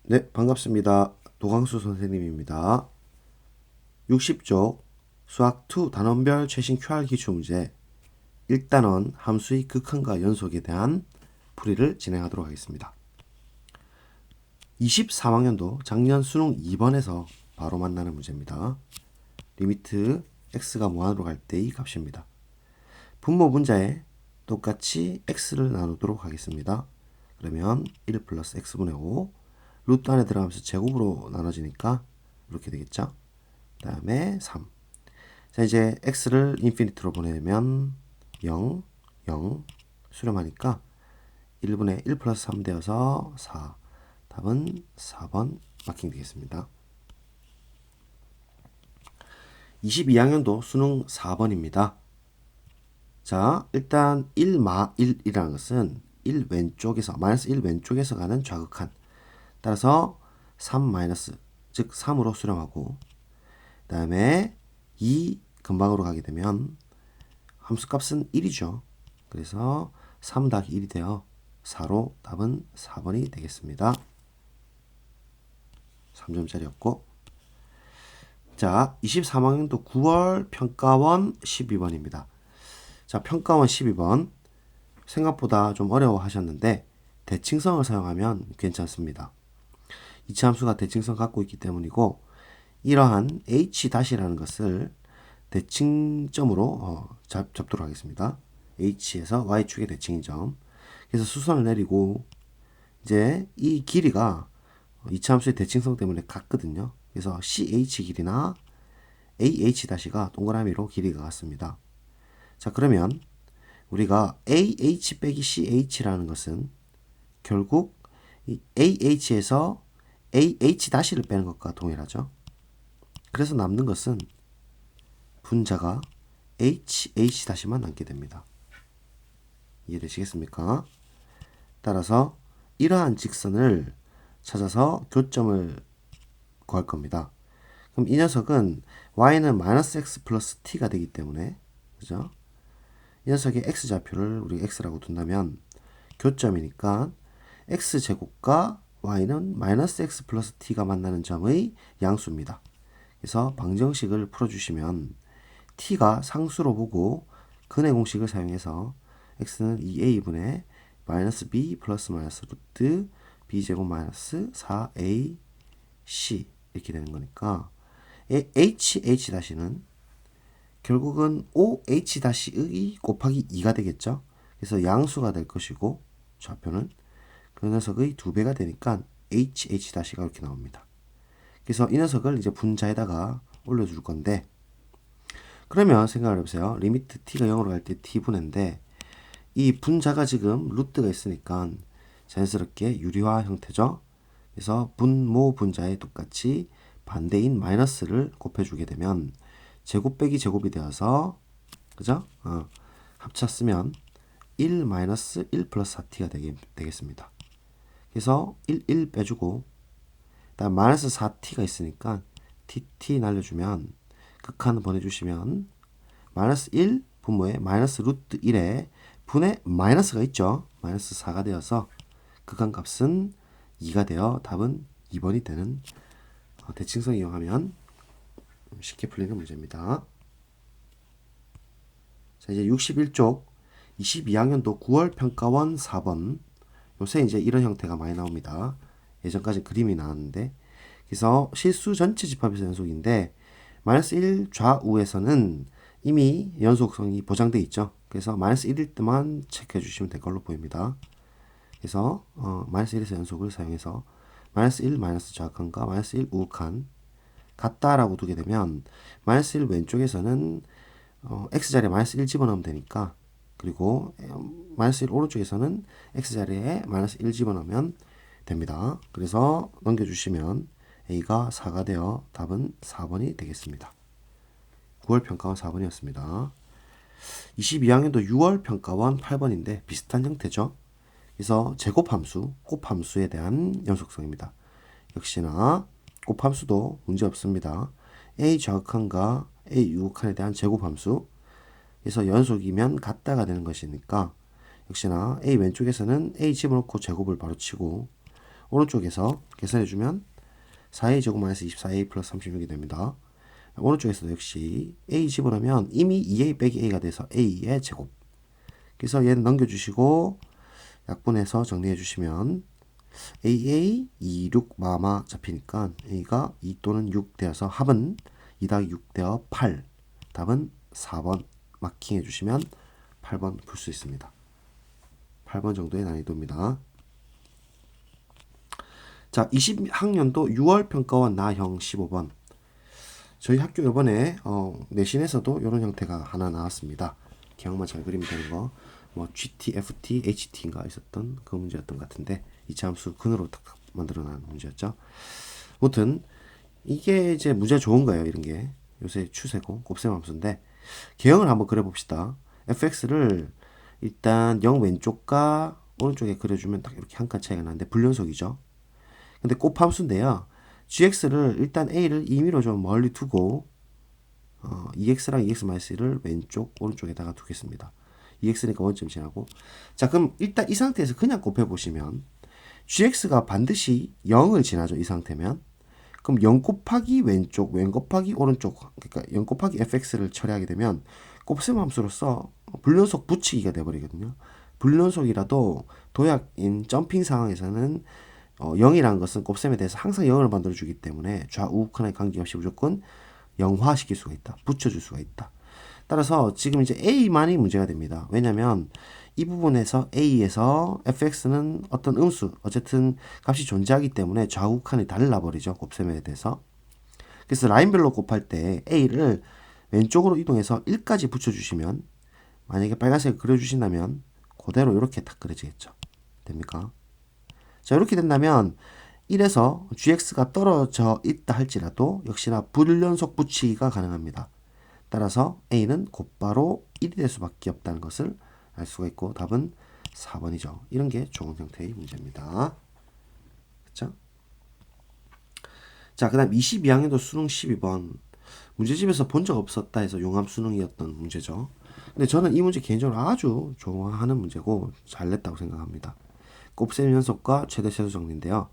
네, 반갑습니다. 도강수 선생님입니다. 60쪽 수학 2 단원별 최신 QR 기출문제 1단원 함수의 극한과 연속에 대한 풀이를 진행하도록 하겠습니다. 23학년도 작년 수능 2번에서 바로 만나는 문제입니다. 리미트 x가 무한으로 갈 때의 값입니다. 분모 분자에 똑같이 x를 나누도록 하겠습니다. 그러면 1 플러스 x분의 5 루트 안에 들어가면서 제곱으로 나눠지니까 이렇게 되겠죠. 그 다음에 3. 자, 이제 x를 인피니트로 보내면 0, 0 수렴하니까 1분의 1 플러스 3 되어서 4. 답은 4번 마킹 되겠습니다. 22학년도 수능 4번입니다. 자, 일단 1-1이라는 것은 1 왼쪽에서 마이너스 1 왼쪽에서 가는 좌극한. 따라서 3 마이너스 즉 3으로 수렴하고 그 다음에 2 근방으로 가게 되면 함수값은 1이죠. 그래서 3 더하기 1이 되어 4로 답은 4번이 되겠습니다. 3점짜리였고 자 23학년도 9월 평가원 12번입니다. 자 평가원 12번 생각보다 좀 어려워하셨는데 대칭성을 사용하면 괜찮습니다. 이차함수가 대칭성 갖고 있기 때문이고 이러한 h-라는 것을 대칭점으로 잡도록 하겠습니다. h에서 y축의 대칭인 점. 그래서 수선을 내리고 이제 이 길이가 이차함수의 대칭성 때문에 같거든요. 그래서 ch 길이나 ah-가 동그라미로 길이가 같습니다. 자 그러면 우리가 ah 빼기 ch라는 것은 결국 이 ah에서 ah-를 빼는 것과 동일하죠. 그래서 남는 것은 분자가 h-만 남게 됩니다. 이해되시겠습니까? 따라서 이러한 직선을 찾아서 교점을 구할 겁니다. 그럼 이 녀석은 y는 마이너스 x 플러스 t가 되기 때문에 그죠? 이 녀석의 x좌표를 우리 x라고 둔다면 교점이니까 x제곱과 y는 마이너스 x 플러스 t가 만나는 점의 양수입니다. 그래서 방정식을 풀어주시면 t가 상수로 보고 근의 공식을 사용해서 x는 2a분의 마이너스 b 플러스 마이너스 루트 b제곱 마이너스 4ac 이렇게 되는 거니까 h-는 결국은 5h-의 곱하기 2가 되겠죠. 그래서 양수가 될 것이고 좌표는 그 녀석의 2배가 되니까 h-가 이렇게 나옵니다. 그래서 이 녀석을 이제 분자에다가 올려줄 건데 그러면 생각을 해보세요. 리미트 t가 0으로 갈 때 t분해인데 이 분자가 지금 루트가 있으니까 자연스럽게 유리화 형태죠. 그래서 분모 분자에 똑같이 반대인 마이너스를 곱해주게 되면 제곱 빼기 제곱이 되어서 그죠? 합쳤으면 1 마이너스 1 플러스 4t가 되겠습니다. 그래서 1 빼주고 다음 마이너스 4t가 있으니까 tt 날려주면 극한 보내주시면 마이너스 1 분모에 마이너스 루트 1에 분의 마이너스가 있죠. 마이너스 4가 되어서 극한값은 2가 되어 답은 2번이 되는 대칭성 이용하면 쉽게 풀리는 문제입니다. 자 이제 61쪽 22학년도 9월 평가원 4번 요새 이제 이런 형태가 많이 나옵니다. 예전까지 그림이 나왔는데 그래서 실수 전체 집합에서 연속인데 마이너스 1 좌우에서는 이미 연속성이 보장되어 있죠. 그래서 마이너스 1일 때만 체크해 주시면 될 걸로 보입니다. 그래서 마이너스 1에서 연속을 사용해서 마이너스 1 마이너스 좌극한과 마이너스 1 우극한 같다라고 두게 되면 마이너스 1 왼쪽에서는 x자리에 마이너스 1 집어넣으면 되니까 그리고 마이너스 1 오른쪽에서는 x자리에 마이너스 1 집어넣으면 됩니다. 그래서 넘겨주시면 a가 4가 되어 답은 4번이 되겠습니다. 9월 평가원 4번이었습니다. 22학년도 6월 평가원 8번인데 비슷한 형태죠. 그래서 제곱함수, 곱함수에 대한 연속성입니다. 역시나 곱함수도 문제없습니다. a 좌극한과 a 유극한에 대한 제곱함수 그래서 연속이면 같다가 되는 것이니까 역시나 a 왼쪽에서는 a 집어넣고 제곱을 바로 치고 오른쪽에서 계산해주면 4a 제곱 마이너스 24a 플러스 36이 됩니다. 오른쪽에서도 역시 a 집어넣으면 이미 2a 빼기 a가 돼서 a의 제곱. 그래서 얘는 넘겨주시고 약분해서 정리해주시면 aa 2, 6 마마 잡히니까 a가 2 또는 6 되어서 합은 2 더하기 6 되어 8. 답은 4번 마킹해 주시면 8번 풀 수 있습니다. 8번 정도의 난이도입니다. 자, 20학년도 6월 평가원 나형 15번. 저희 학교 이번에 내신에서도 이런 형태가 하나 나왔습니다. 기억만 잘 그리면 되는 거. 뭐 GT, FT, HT인가 있었던 그 문제였던 것 같은데 이차 함수 근으로 탁탁 만들어낸 문제였죠. 아무튼 이게 이제 문제 좋은 거예요. 이런 게 요새 추세고 곱셈 함수인데 개형을 한번 그려봅시다. fx를 일단 0 왼쪽과 오른쪽에 그려주면 딱 이렇게 한 칸 차이가 나는데 불연속이죠. 근데 곱함수인데요. gx를 일단 a를 임의로 좀 멀리 두고 2x랑 2x-1을 왼쪽 오른쪽에다가 두겠습니다. 2x니까 원점 지나고. 자, 그럼 일단 이 상태에서 그냥 곱해보시면 gx가 반드시 0을 지나죠. 이 상태면. 그럼 0 곱하기 왼쪽, 0 곱하기 오른쪽, 그러니까 0 곱하기 fx를 처리하게 되면 곱셈 함수로서 불연속 붙이기가 돼버리거든요. 불연속이라도 도약인 점핑 상황에서는 0이라는 것은 곱셈에 대해서 항상 0을 만들어주기 때문에 좌우 크나에 관계없이 무조건 영화시킬 수가 있다. 붙여줄 수가 있다. 따라서 지금 이제 A만이 문제가 됩니다. 왜냐면 이 부분에서 A에서 fx는 어떤 음수, 어쨌든 값이 존재하기 때문에 좌우 칸이 달라버리죠. 곱셈에 대해서. 그래서 라인별로 곱할 때 A를 왼쪽으로 이동해서 1까지 붙여주시면 만약에 빨간색을 그려주신다면 그대로 이렇게 딱 그려지겠죠. 됩니까? 자, 이렇게 된다면 1에서 gx가 떨어져 있다 할지라도 역시나 불연속 붙이기가 가능합니다. 따라서 a는 곧바로 1이 될 수밖에 없다는 것을 알 수가 있고 답은 4번이죠. 이런 게 좋은 형태의 문제입니다. 그렇죠? 자, 그 다음 22학년도 수능 12번. 문제집에서 본 적 없었다 해서 용암 수능이었던 문제죠. 근데 저는 이 문제 개인적으로 아주 좋아하는 문제고 잘 냈다고 생각합니다. 곱셈 연속과 최대 최소 정리인데요.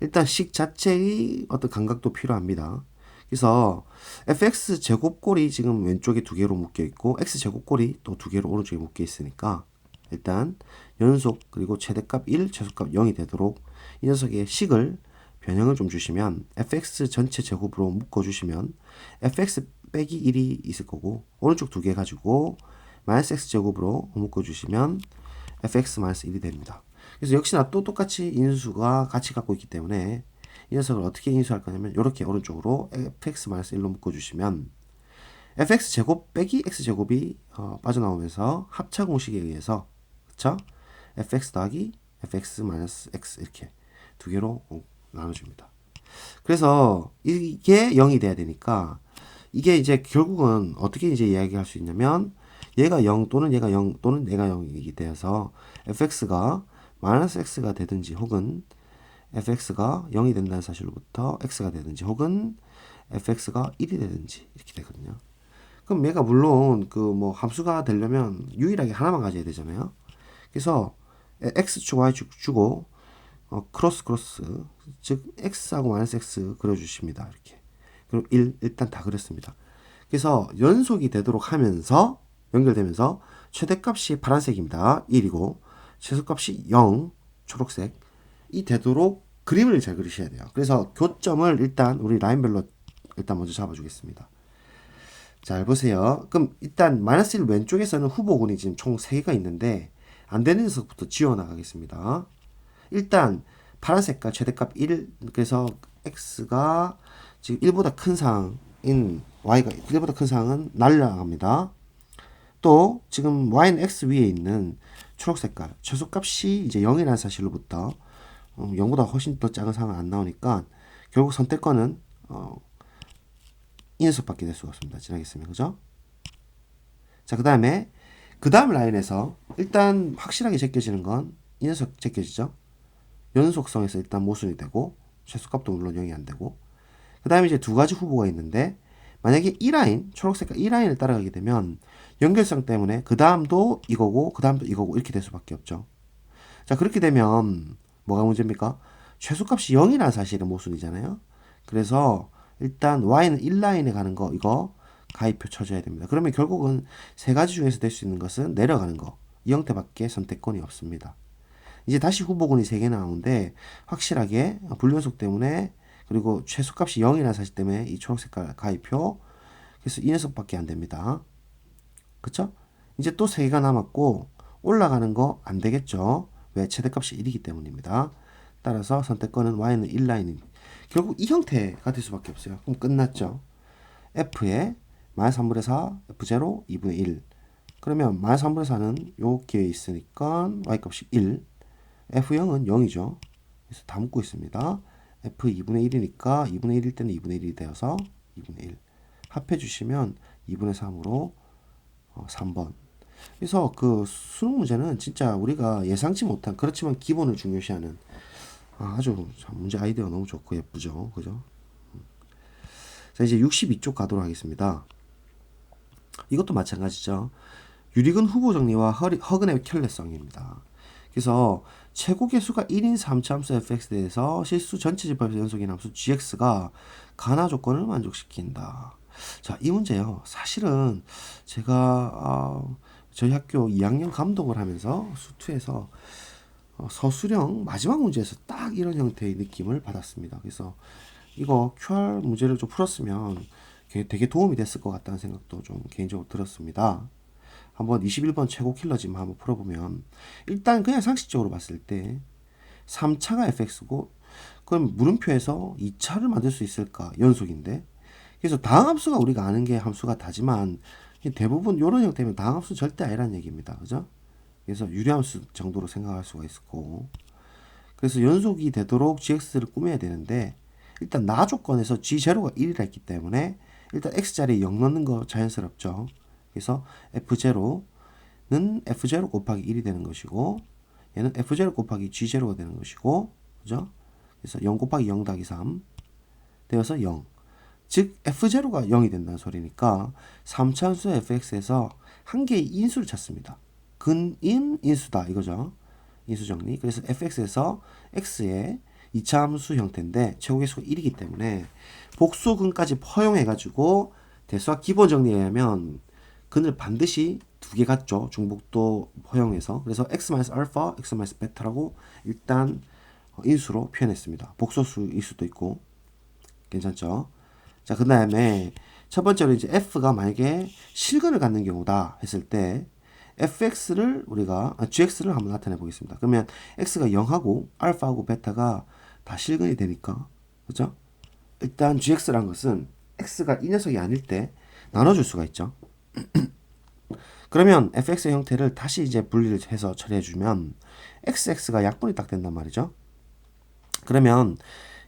일단 식 자체의 어떤 감각도 필요합니다. 그래서 fx 제곱꼴이 지금 왼쪽에 두 개로 묶여 있고 x 제곱꼴이 또 두 개로 오른쪽에 묶여 있으니까 일단 연속 그리고 최대값 1, 최소값 0이 되도록 이 녀석의 식을 변형을 좀 주시면 fx 전체 제곱으로 묶어주시면 fx 빼기 1이 있을 거고 오른쪽 두 개 가지고 마이너스 x 제곱으로 묶어주시면 fx 마이너스 1이 됩니다. 그래서 역시나 또 똑같이 인수가 같이 갖고 있기 때문에 이 녀석을 어떻게 인수할 거냐면 이렇게 오른쪽으로 fx-1로 묶어주시면 fx제곱 빼기 x제곱이 빠져나오면서 합차 공식에 의해서 그쵸? fx 더하기 fx-x 이렇게 두 개로 나눠줍니다. 그래서 이게 0이 돼야 되니까 이게 이제 결국은 어떻게 이제 이야기할 수 있냐면 얘가 0 또는 얘가 0 또는 내가 0이기 되어서 fx가 마이너스 x가 되든지 혹은 fx가 0이 된다는 사실로부터 x가 되든지 혹은 fx가 1이 되든지 이렇게 되거든요. 그럼 얘가 물론 그 뭐 함수가 되려면 유일하게 하나만 가져야 되잖아요. 그래서 x축 y축 주고 크로스 즉 x하고 마이너스 x 그려주십니다. 이렇게. 그리고 1 일단 다 그렸습니다. 그래서 연속이 되도록 하면서 연결되면서 최대값이 파란색입니다. 1이고 최소값이 0 초록색 이 되도록 그림을 잘 그리셔야 돼요. 그래서 교점을 일단 우리 라인별로 일단 먼저 잡아주겠습니다. 잘 보세요. 그럼 일단 마이너스 1 왼쪽에서는 후보군이 지금 총 3개가 있는데 안 되는 녀석부터 지워나가겠습니다. 일단 파란 색깔 최대값 1 그래서 x가 지금 1보다 큰 상인 y가 1보다 큰 상은 날라갑니다. 또 지금 y는 x 위에 있는 초록 색깔 최소값이 이제 0이라는 사실로부터 0보다 훨씬 더 작은 상은 안 나오니까 결국 선택권은 이 녀석밖에 될 수가 없습니다. 지나겠습니다. 그죠? 자, 그 다음 라인에서 일단 확실하게 제껴지는 건 이 녀석 제껴지죠? 연속성에서 일단 모순이 되고 최소값도 물론 0이 안 되고 그 다음에 이제 두 가지 후보가 있는데 만약에 이 라인 초록색깔 이 라인을 따라가게 되면 연결성 때문에 그 다음도 이거고 그 다음도 이거고 이렇게 될 수밖에 없죠. 자, 그렇게 되면 뭐가 문제입니까? 최소값이 0이라는 사실은 모순이잖아요. 그래서 일단 y는 1라인에 가는 거 이거 가위표 쳐줘야 됩니다. 그러면 결국은 세 가지 중에서 될 수 있는 것은 내려가는 거. 이 형태밖에 선택권이 없습니다. 이제 다시 후보군이 3개 나오는데 확실하게 불연속 때문에 그리고 최소값이 0이라는 사실 때문에 이 초록색깔 가위표 그래서 이 녀석밖에 안 됩니다. 그쵸? 이제 또 3개가 남았고 올라가는 거 안 되겠죠. 왜? 최대값이 1이기 때문입니다. 따라서 선택권은 y는 1라인입니다. 결국 이 형태가 될 수밖에 없어요. 그럼 끝났죠. f에 마이너스 3분의 4, f0, 2분의 1. 그러면 마이너스 3분의 4는 요 기회에 있으니까 y값이 1. f0은 0이죠. 그래서 다 묶고 있습니다. f 2분의 1이니까 2분의 1일 때는 2분의 1이 되어서 2분의 1. 합해 주시면 2분의 3으로 3번. 그래서 그 수능 문제는 진짜 우리가 예상치 못한 그렇지만 기본을 중요시하는 아주 문제 아이디어가 너무 좋고 예쁘죠. 그죠? 자, 이제 62쪽 가도록 하겠습니다. 이것도 마찬가지죠. 유리근 후보 정리와 허근의 켤레성입니다. 그래서 최고 개수가 1인 3차함수 fx에 대해서 실수 전체 집합에서 연속인 함수 gx가 가나 조건을 만족시킨다. 자, 이 문제요. 사실은 제가 저희 학교 2학년 감독을 하면서 수투에서 서술형 마지막 문제에서 딱 이런 형태의 느낌을 받았습니다. 그래서 이거 QR 문제를 좀 풀었으면 되게 도움이 됐을 것 같다는 생각도 좀 개인적으로 들었습니다. 한번 21번 최고 킬러짐 한번 풀어보면 일단 그냥 상식적으로 봤을 때 3차가 fx고 그럼 물음표에서 2차를 만들 수 있을까? 연속인데 그래서 다항함수가 우리가 아는 게 함수가 다지만 대부분 이런 형태면 다항함수 절대 아니라는 얘기입니다. 그죠? 그래서 유리함수 정도로 생각할 수가 있고 그래서 연속이 되도록 gx를 꾸며야 되는데 일단 나 조건에서 g0가 1이라 했기 때문에 일단 x자리에 0 넣는 거 자연스럽죠. 그래서 f0는 f0 곱하기 1이 되는 것이고 얘는 f0 곱하기 g0가 되는 것이고 그죠? 그래서 0 곱하기 0 더하기 3 되어서 0 즉 f0가 0이 된다는 소리니까 3차함수 fx에서 한 개의 인수를 찾습니다. 근인 인수다 이거죠. 인수정리. 그래서 fx에서 x의 2차 함수 형태인데 최고계수가 1이기 때문에 복수근까지 허용해가지고 대수와 기본 정리에 의하면 근을 반드시 2개 갖죠. 중복도 허용해서. 그래서 x-알파, x-베타라고 일단 인수로 표현했습니다. 복소수일 수도 있고 괜찮죠. 자, 그 다음에 첫 번째로 이제 f가 만약에 실근을 갖는 경우다 했을 때 fx를 우리가 gx를 한번 나타내 보겠습니다. 그러면 x가 0하고 알파하고 베타가 다 실근이 되니까 그죠? 일단 gx라는 것은 x가 이 녀석이 아닐 때 나눠줄 수가 있죠. 그러면 fx의 형태를 다시 이제 분리를 해서 처리해주면 xx가 약분이 딱 된단 말이죠. 그러면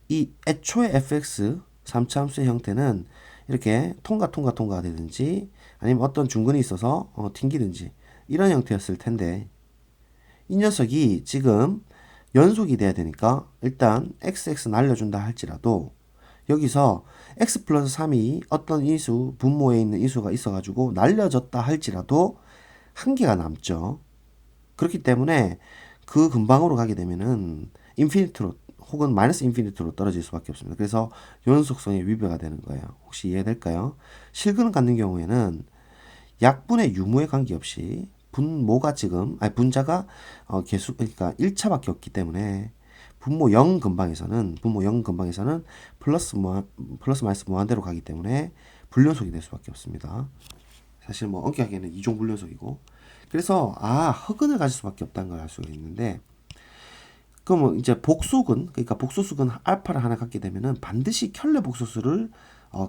이 애초에 fx 3차 함수의 형태는 이렇게 통과가 되든지 아니면 어떤 중근이 있어서 튕기든지 이런 형태였을 텐데 이 녀석이 지금 연속이 돼야 되니까 일단 xx 날려준다 할지라도 여기서 x 플러스 3이 어떤 인수 분모에 있는 인수가 있어가지고 날려졌다 할지라도 한 개가 남죠. 그렇기 때문에 그 근방으로 가게 되면은 인피니트로 혹은 마이너스 인피니트로 떨어질 수밖에 없습니다. 그래서 연속성의 위배가 되는 거예요. 혹시 이해될까요? 실근을 갖는 경우에는 약분의 유무에 관계없이 분모가 분자가 개수 그러니까 1차밖에 없기 때문에 분모 0 근방에서는 플러스 마이너스 무한대로 가기 때문에 불연속이 될 수밖에 없습니다. 사실 뭐 엄격하게는 2종 불연속이고 그래서 허근을 가질 수밖에 없다는 걸 알 수가 있는데 그러면 이제 복소근 그러니까 복소수근 알파를 하나 갖게 되면은 반드시 켤레 복소수를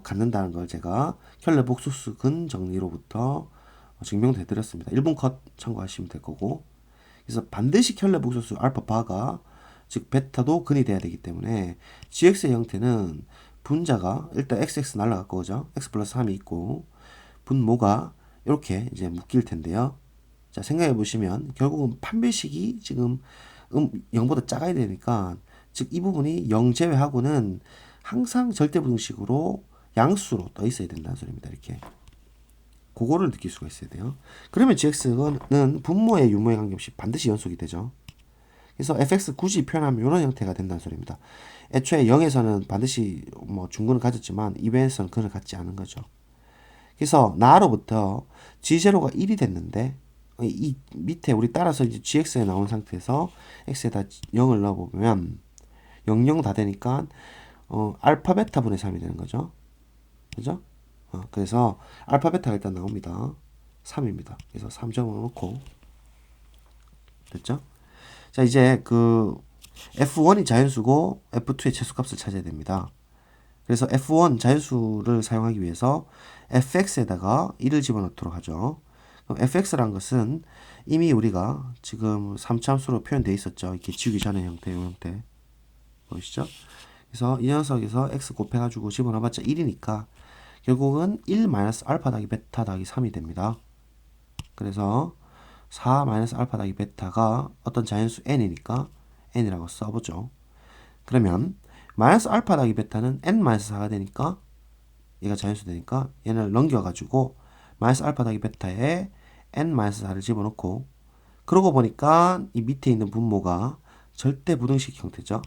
갖는다는 걸 제가 켤레 복소수근 정리로부터 증명해 드렸습니다. 1번 컷 참고하시면 될 거고 그래서 반드시 켤레 복소수 알파 바가 즉 베타도 근이 돼야 되기 때문에 gx의 형태는 분자가 일단 xx 날라갈 거죠. x 플러스 3이 있고 분모가 이렇게 이제 묶일 텐데요. 자, 생각해 보시면 결국은 판별식이 지금 0보다 작아야 되니까 즉 이 부분이 0 제외하고는 항상 절대부등식으로 양수로 떠 있어야 된다는 소리입니다. 이렇게 그거를 느낄 수가 있어야 돼요. 그러면 gx는 분모의 유무에 관계없이 반드시 연속이 되죠. 그래서 fx 굳이 표현하면 이런 형태가 된다는 소리입니다. 애초에 0에서는 반드시 뭐 중근을 가졌지만 2배에서는 근을 갖지 않은 거죠. 그래서 나로부터 g0가 1이 됐는데 이 밑에 우리 따라서 이제 gx에 나온 상태에서 x에다 0을 넣어보면 00 다 되니까 알파 베타 분의 3이 되는 거죠. 그죠? 그래서 알파 베타가 일단 나옵니다. 3입니다. 그래서 3점을 놓고 됐죠? 자, 이제 그 F1이 자연수고 F2의 최소값을 찾아야 됩니다. 그래서 F1 자연수를 사용하기 위해서 fx에다가 1을 집어넣도록 하죠. 그럼 fx라는 것은 이미 우리가 지금 3차함수로 표현되어 있었죠. 이렇게 지우기 전의 형태, 이 형태. 보이시죠? 그래서 이 녀석에서 x 곱해가지고 집어넣어봤자 1이니까 결국은 1 마이너스 알파 더하기 베타 더하기 3이 됩니다. 그래서 4 마이너스 알파 더하기 베타가 어떤 자연수 n이니까 n이라고 써보죠. 그러면 마이너스 알파 더하기 베타는 n 마이너스 4가 되니까 얘가 자연수 되니까 얘를 넘겨가지고 마이너스 알파 더하기 베타에 n 마이너스 4를 집어넣고 그러고 보니까 이 밑에 있는 분모가 절대 부등식 형태죠.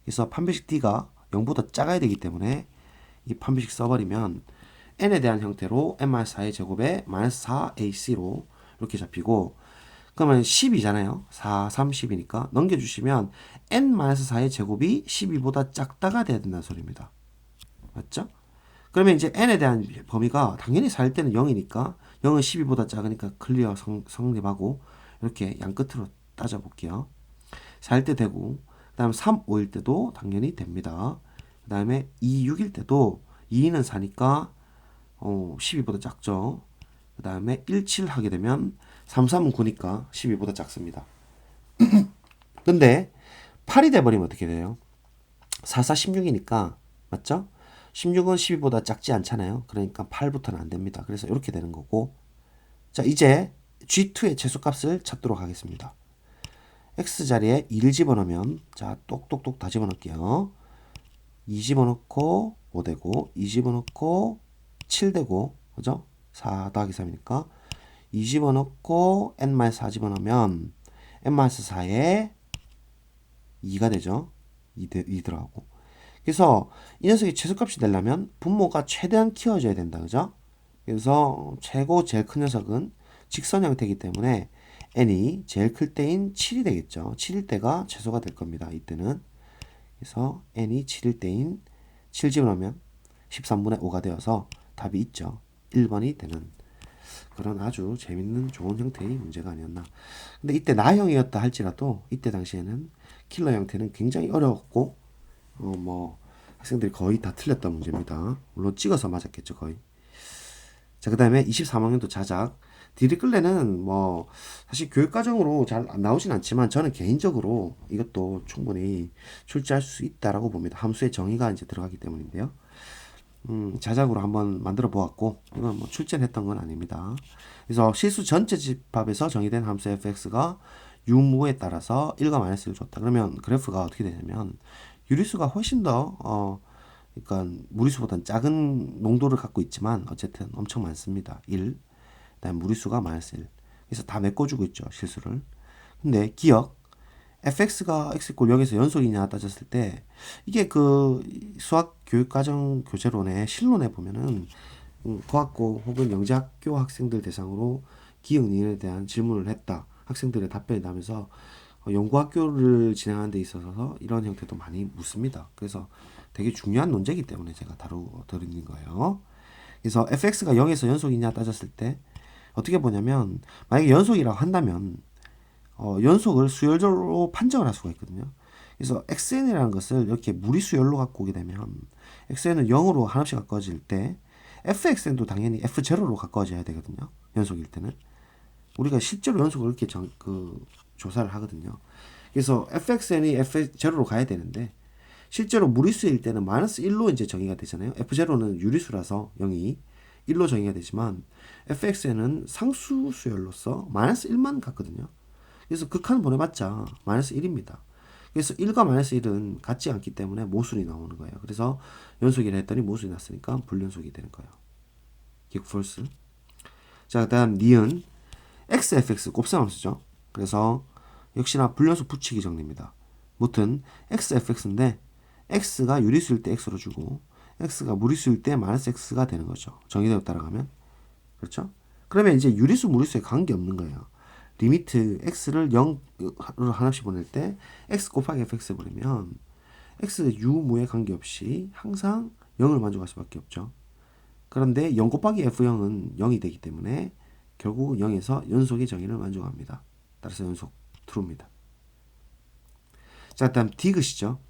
그래서 판별식 d가 0보다 작아야 되기 때문에 이 판별식 써버리면 n에 대한 형태로 n-4의 제곱에 마이너스 4ac로 이렇게 잡히고 그러면 10이잖아요. 4, 3, 10이니까 넘겨주시면 n-4의 제곱이 12보다 작다가 돼야 된다는 소리입니다. 맞죠? 그러면 이제 n에 대한 범위가 당연히 4일 때는 0이니까 0은 12보다 작으니까 클리어 성립하고 이렇게 양 끝으로 따져볼게요. 4일 때 되고 그 다음 3, 5일 때도 당연히 됩니다. 그 다음에 2, 6일 때도 2는 4니까 12보다 작죠. 그 다음에 1, 7 하게 되면 3, 3은 9니까 12보다 작습니다. 근데 8이 돼버리면 어떻게 돼요? 4, 4, 16이니까 맞죠? 16은 12보다 작지 않잖아요. 그러니까 8부터는 안 됩니다. 그래서 이렇게 되는 거고 자 이제 G2의 최소값을 찾도록 하겠습니다. X자리에 2를 집어넣으면 자 똑똑똑 다 집어넣을게요. 2 집어넣고 5 되고 2 집어넣고 7 되고 그죠? 4 더하기 3이니까 2 집어넣고 n-4 집어넣으면 n-4에 2가 되죠. 2 들어가고 그래서 이 녀석이 최소값이 되려면 분모가 최대한 키워져야 된다. 그죠? 그래서 최고 제일 큰 녀석은 직선 형태이기 때문에 n이 제일 클 때인 7이 되겠죠. 7일 때가 최소가 될 겁니다. 이때는 그래서 n이 7일 때인 7 집어넣으면 13분의 5가 되어서 답이 있죠. 1번이 되는 그런 아주 재밌는 좋은 형태의 문제가 아니었나. 근데 이때 나형이었다 할지라도 이때 당시에는 킬러 형태는 굉장히 어려웠고 뭐 학생들이 거의 다 틀렸던 문제입니다. 물론 찍어서 맞았겠죠 거의. 자, 그 다음에 23학년도 자작. 디리클레는 뭐 사실 교육과정으로 잘 안 나오진 않지만 저는 개인적으로 이것도 충분히 출제할 수 있다라고 봅니다. 함수의 정의가 이제 들어가기 때문인데요. 자작으로 한번 만들어 보았고 이건 뭐 출제를 했던 건 아닙니다. 그래서 실수 전체 집합에서 정의된 함수 fx가 유무에 따라서 1과 마이너스를 줬다. 그러면 그래프가 어떻게 되냐면 유리수가 훨씬 더 그러니까 무리수보다는 작은 농도를 갖고 있지만 어쨌든 엄청 많습니다. 1. 그다음 무리수가 마이너스 1. 그래서 다 메꿔주고 있죠. 실수를. 근데 기억 fx가 x 꼴 0에서 연속이냐 따졌을 때 이게 그 수학 교육과정 교재론의 실론에 보면은 고학고 혹은 영재학교 학생들 대상으로 기억리에 대한 질문을 했다. 학생들의 답변이 나면서 연구학교를 진행하는 데 있어서 이런 형태도 많이 묻습니다. 그래서 되게 중요한 논제이기 때문에 제가 다루는 거예요. 그래서 fx가 0에서 연속이냐 따졌을 때 어떻게 보냐면 만약에 연속이라고 한다면 연속을 수열적으로 판정을 할 수가 있거든요. 그래서 xn이라는 것을 이렇게 무리수열로 갖고 오게 되면 xn은 0으로 하나씩 가까워질 때 fxn도 당연히 f0로 가까워져야 되거든요. 연속일 때는. 우리가 실제로 연속을 이렇게 조사를 하거든요. 그래서 fxn이 f0로 가야 되는데 실제로 무리수일 때는 마이너스 1로 이제 정의가 되잖아요. f0는 유리수라서 0이 1로 정의가 되지만 fxn은 상수 수열로서 마이너스 1만 같거든요. 그래서 극한 보내봤자 마이너스 1입니다. 그래서 1과 마이너스 1은 같지 않기 때문에 모순이 나오는 거예요. 그래서 연속이라 했더니 모순이 났으니까 불연속이 되는 거예요. 기억 false. 자, 그 다음 니은 xfx 곱셈함수죠. 그래서 역시나 불연속 붙이기 정리입니다. 무튼 xfx인데 x가 유리수일 때 x로 주고 x가 무리수일 때 마이너스 x가 되는 거죠. 정의대로 따라가면. 그렇죠? 그러면 이제 유리수 무리수에 관계없는 거예요. 리미트 x를 0으로 하나씩 보낼 때 x 곱하기 fx 해버리면 x 유무에 관계없이 항상 0을 만족할 수밖에 없죠. 그런데 0 곱하기 f0은 0이 되기 때문에 결국 0에서 연속의 정의를 만족합니다. 따라서 연속 true입니다. 자, 다음 디귿이죠.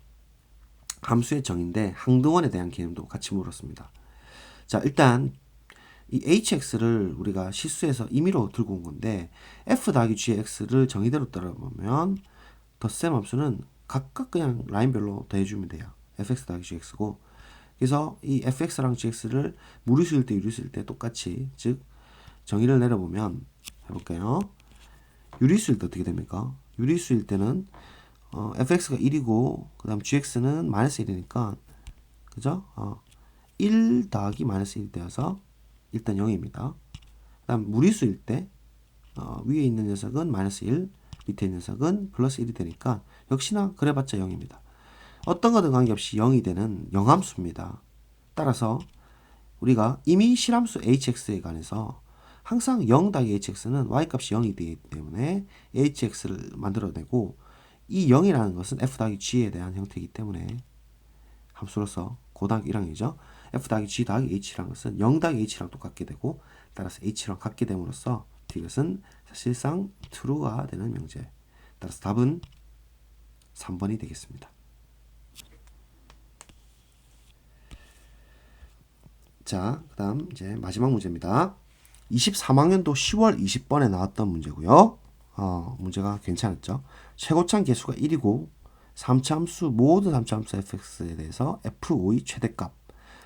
함수의 정의인데 항등원에 대한 개념도 같이 물었습니다. 자, 일단 이 hx를 우리가 실수해서 임의로 들고 온 건데 f 더하기 g의 x를 정의대로 따라보면 덧셈 함수는 각각 그냥 라인별로 더해주면 돼요. fx 더하기 gx고 그래서 이 fx랑 gx를 무리수일 때 유리수일 때 똑같이 즉 정의를 내려보면 해볼까요? 유리수일 때 어떻게 됩니까? 유리수일 때는 fx가 1이고 그 다음 gx는 마이너스 1이니까 그죠? 1 더하기 마이너스 1 되어서 일단 0입니다. 그 다음 무리수일 때 위에 있는 녀석은 마이너스 1 밑에 있는 녀석은 플러스 1이 되니까 역시나 그래봤자 0입니다. 어떤 거든 관계없이 0이 되는 영함수입니다. 따라서 우리가 이미 실함수 hx에 관해서 항상 0 더하기 hx는 y값이 0이 되기 때문에 hx를 만들어내고 이 0이라는 것은 f 더하기 g에 대한 형태이기 때문에 함수로서 고등학교 1학년이죠. f 더하기 g 더하기 h라는 것은 0 더하기 h랑 똑같게 되고 따라서 h랑 같게 됨으로써 이것은 사실상 true가 되는 명제. 따라서 답은 3번이 되겠습니다. 자, 그 다음 이제 마지막 문제입니다. 23학년도 10월 20번에 나왔던 문제고요. 문제가 괜찮았죠. 최고참 개수가 1이고 3차함수 모든 3차함수 fx에 대해서 f5의 최대값.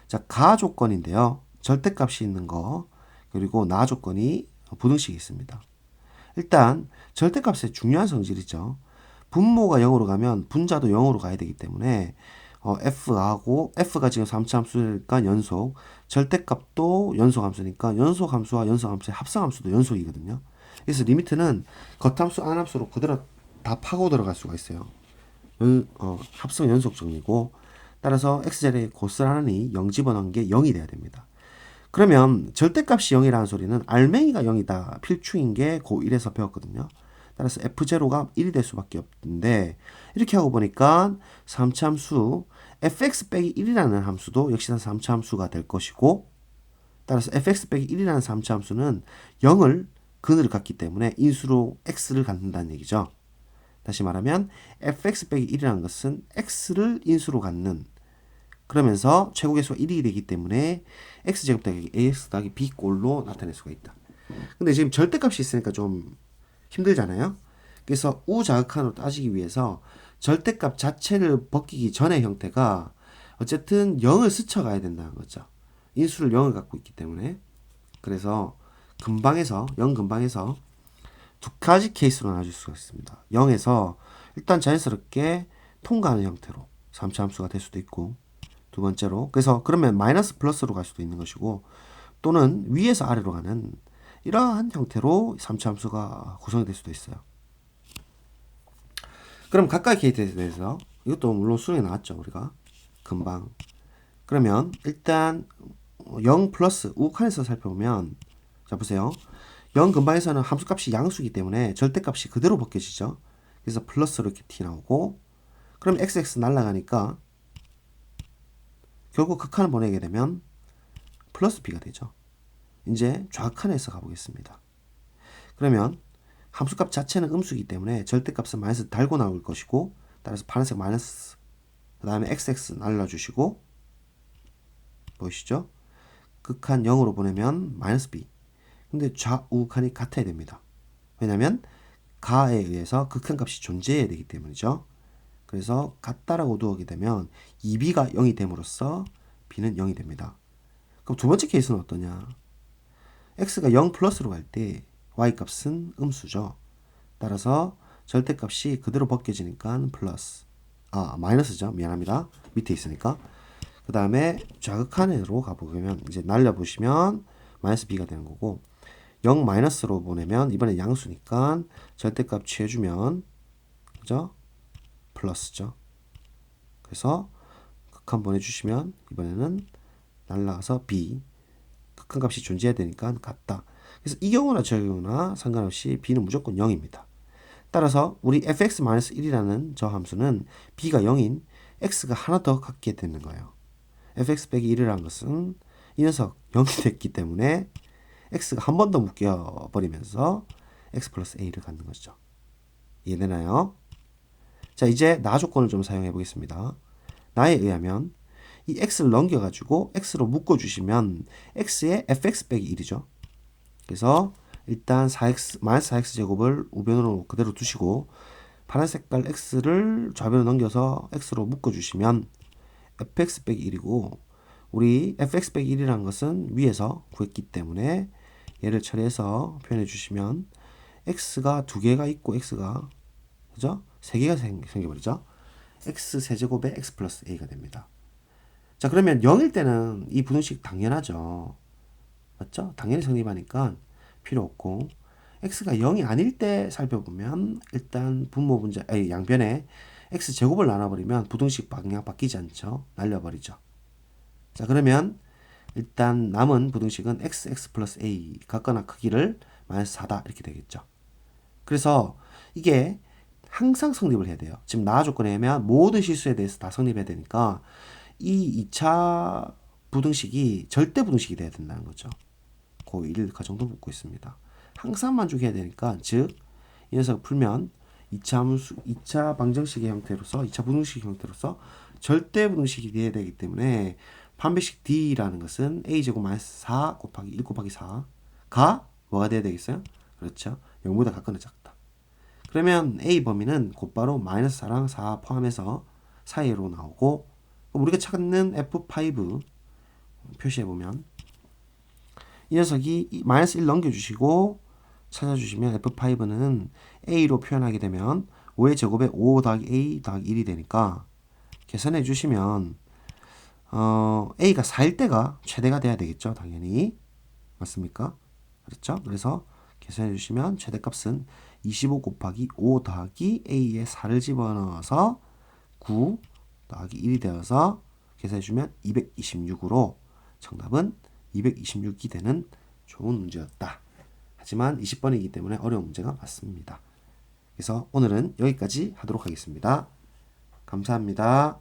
자, 가 조건인데요. 절대값이 있는 거 그리고 나 조건이 부등식이 있습니다. 일단 절대값의 중요한 성질이죠. 분모가 0으로 가면 분자도 0으로 가야 되기 때문에 f하고 f가 지금 3차함수니까 연속, 절대값도 연속함수니까 연속함수와 연속함수의 합성함수도 연속이거든요. 그래서 리미트는 겉함수, 안함수로 그대로 다 파고 들어갈 수가 있어요. 합성 연속 정리고 따라서 x자리에 고스란히 0 집어넣은 게 0이 돼야 됩니다. 그러면 절대값이 0이라는 소리는 알맹이가 0이다. 필충인 게 고1에서 배웠거든요. 따라서 f0가 1이 될 수밖에 없는데 이렇게 하고 보니까 3차함수 fx 빼기 1이라는 함수도 역시나 3차함수가 될 것이고 따라서 fx 빼기 1이라는 3차함수는 0을 근을 갖기 때문에 인수로 x를 갖는다는 얘기죠. 다시 말하면 fx 빼기 1이라는 것은 x를 인수로 갖는 그러면서 최고계수가 1이 되기 때문에 x제곱 더하기 ax 더하기 b꼴로 나타낼 수가 있다. 근데 지금 절대값이 있으니까 좀 힘들잖아요. 그래서 우자극한으로 따지기 위해서 절대값 자체를 벗기기 전의 형태가 어쨌든 0을 스쳐가야 된다는 거죠. 인수를 0을 갖고 있기 때문에. 그래서 근방에서 0 근방에서 두 가지 케이스로 나눠줄 수가 있습니다. 0에서 일단 자연스럽게 통과하는 형태로 3차 함수가 될 수도 있고 두 번째로 그래서 그러면 마이너스 플러스로 갈 수도 있는 것이고 또는 위에서 아래로 가는 이러한 형태로 3차 함수가 구성이 될 수도 있어요. 그럼 각각의 케이스에 대해서 이것도 물론 수능에 나왔죠. 우리가 금방 그러면 일단 0 플러스 우칸에서 살펴보면 자 보세요. 0 근방에서는 함수값이 양수이기 때문에 절대값이 그대로 벗겨지죠. 그래서 플러스로 이렇게 t 나오고 그럼 xx 날아가니까 결국 극한을 보내게 되면 플러스 b가 되죠. 이제 좌칸에서 가보겠습니다. 그러면 함수값 자체는 음수이기 때문에 절대값은 마이너스 달고 나올 것이고 따라서 파란색 마이너스 그 다음에 xx 날려주시고 보이시죠? 극한 0으로 보내면 마이너스 b 근데 좌우칸이 같아야 됩니다. 왜냐하면 가에 의해서 극한값이 존재해야 되기 때문이죠. 그래서 같다라고 두게 되면 2b가 0이 됨으로써 b는 0이 됩니다. 그럼 두 번째 케이스는 어떠냐? x가 0 플러스로 갈 때 y값은 음수죠. 따라서 절대값이 그대로 벗겨지니까 플러스 마이너스죠. 미안합니다. 밑에 있으니까. 그 다음에 좌극한으로 가보면 이제 날려보시면 마이너스 b가 되는 거고 0 마이너스로 보내면 이번에 양수니까 절대값 취해주면 그죠? 플러스죠. 그래서 극한 보내주시면 이번에는 날라가서 b, 극한값이 존재해야 되니까 같다. 그래서 이 경우나 저 경우나 상관없이 b는 무조건 0입니다. 따라서 우리 fx-1이라는 저 함수는 b가 0인 x가 하나 더 갖게 되는 거예요. fx 빼기 1이라는 것은 이 녀석 0이 됐기 때문에 x가 한 번 더 묶여버리면서 x 플러스 a를 갖는 것이죠. 이해되나요? 자, 이제 나 조건을 좀 사용해 보겠습니다. 나에 의하면 이 x를 넘겨가지고 x로 묶어주시면 x의 fx 빼기 1이죠. 그래서 일단 4x, 마이너스 4x 제곱을 우변으로 그대로 두시고 파란 색깔 x를 좌변으로 넘겨서 x로 묶어주시면 fx 빼기 1이고 우리 fx 빼기 1이라는 것은 위에서 구했기 때문에 얘를 처리해서 표현해 주시면 x가 두 개가 있고 x가 그죠? 세 개가 생겨버리죠. x 세제곱에 x 플러스 a가 됩니다. 자, 그러면 0일 때는 이 부등식 당연하죠. 맞죠? 당연히 성립하니까 필요 없고 x가 0이 아닐 때 살펴보면 일단 분모 분자 양변에 x 제곱을 나눠버리면 부등식 방향 바뀌지 않죠. 날려버리죠. 자, 그러면 일단 남은 부등식은 x 플러스 a 같거나 크기를 마이너스 4다 이렇게 되겠죠. 그래서 이게 항상 성립을 해야 돼요. 지금 나 조건에 의하면 모든 실수에 대해서 다 성립해야 되니까 이 2차 부등식이 절대 부등식이 돼야 된다는 거죠. 고1 그 정도 묻고 있습니다. 항상 만족해야 되니까 즉 이 녀석을 풀면 2차 함수, 2차 방정식의 형태로서 2차 부등식 형태로서 절대 부등식이 돼야 되기 때문에 판별식 D라는 것은 A제곱 마이너스 4 곱하기 1 곱하기 4가 뭐가 돼야 되겠어요? 그렇죠. 0보다 같거나 작다. 그러면 A 범위는 곧바로 마이너스 4랑 4 포함해서 사이로 나오고 우리가 찾는 F5 표시해보면 이 녀석이 마이너스 1 넘겨주시고 찾아주시면 F5는 A로 표현하게 되면 5의 제곱에 5 더하기 A 더하기 1이 되니까 계산해 주시면 A가 4일 때가 최대가 돼야 되겠죠. 당연히. 맞습니까? 그렇죠? 그래서 계산해 주시면 최대값은 25 곱하기 5 더하기 A에 4를 집어넣어서 9 더하기 1이 되어서 계산해 주면 226으로 정답은 226이 되는 좋은 문제였다. 하지만 20번이기 때문에 어려운 문제가 맞습니다. 그래서 오늘은 여기까지 하도록 하겠습니다. 감사합니다.